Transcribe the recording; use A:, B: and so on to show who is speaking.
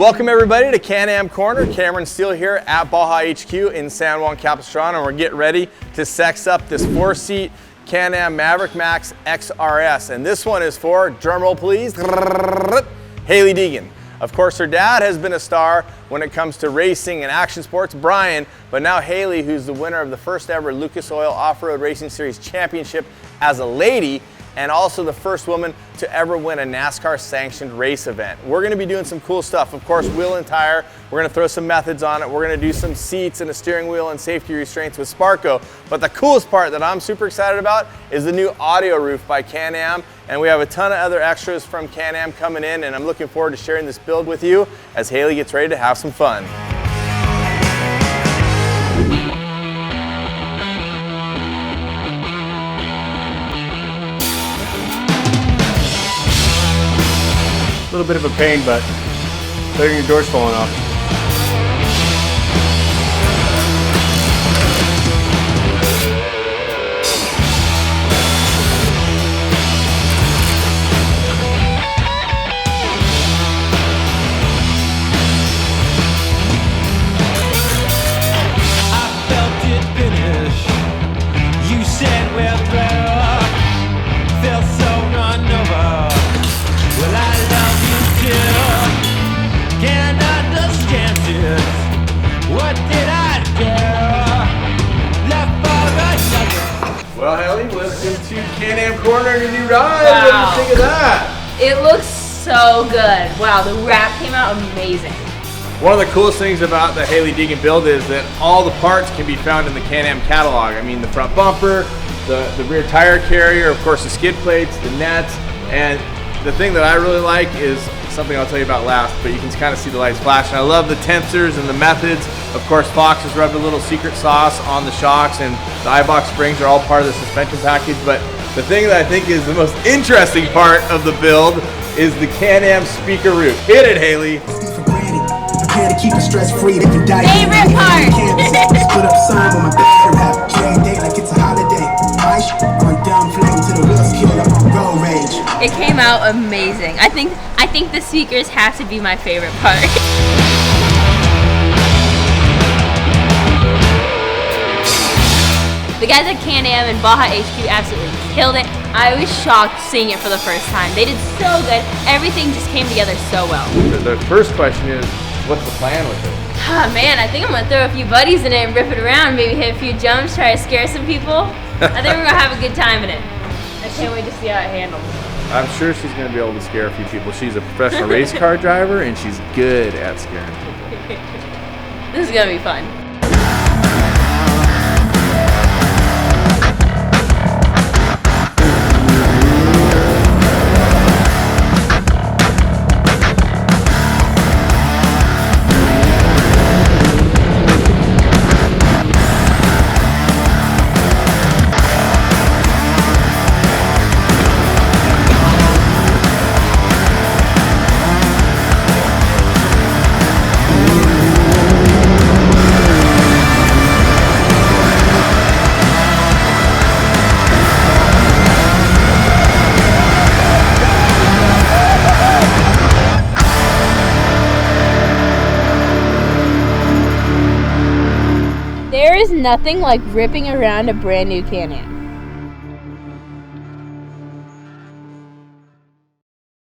A: Welcome everybody to Can-Am Corner. Cameron Steele here at Baja HQ in San Juan Capistrano, and we're getting ready to sex up this 4-seat Can-Am Maverick Max XRS. And this one is for, drumroll please, Hailie Deegan. Of course, her dad has been a star when it comes to racing and action sports, Brian, but now Hailie, who's the winner of the first ever Lucas Oil Off-Road Racing Series Championship as a lady, and also the first woman to ever win a NASCAR sanctioned race event. We're gonna be doing some cool stuff. Of course, wheel and tire, we're gonna throw some methods on it. We're gonna do some seats and a steering wheel and safety restraints with Sparco. But the coolest part that I'm super excited about is the new audio roof by Can-Am. And we have a ton of other extras from Can-Am coming in, and I'm looking forward to sharing this build with you as Hailie gets ready to have some fun.
B: A little bit of a pain, but better than your doors falling off.
C: I felt it finish. You said we're through. Felt so run over. Well, I love you too. Can't understand this. What did I do? Left for another.
A: Well, Hailie, welcome to Can-Am Corner and your new ride.
D: Wow.
A: What do you think of that?
D: It looks so good. Wow, the wrap came out amazing.
A: One of the coolest things about the Hailie Deegan build is that all the parts can be found in the Can-Am catalog. I mean, the front bumper, the rear tire carrier, of course the skid plates, the nets, and the thing that I really like is something I'll tell you about last, but you can kind of see the lights flashing. I love the tensors and the methods. Of course, Fox has rubbed a little secret sauce on the shocks, and the I-box springs are all part of the suspension package. But the thing that I think is the most interesting part of the build is the Can-Am speaker roof. Hit it, Hailie.
E: To keep it stress-free, they can die.
D: Favorite part.
E: Split up some on my bed, have trade date like it's a holiday. On dumb flame to the wheels, kill up on road rage.
D: It came out amazing. I think the speakers have to be my favorite part. The guys at Can-Am and Baja HQ absolutely killed it. I was shocked seeing it for the first time. They did so good. Everything just came together so well.
A: The first question is, what's the plan with it?
D: Ah, man, I think I'm gonna throw a few buddies in it and rip it around, maybe hit a few jumps, try to scare some people. I think we're gonna have a good time in it. I can't wait to see how it handles.
A: I'm sure she's going to be able to scare a few people. She's a professional race car driver, and she's good at scaring people.
D: This is gonna be fun. There is nothing like ripping around a brand new Can-Am.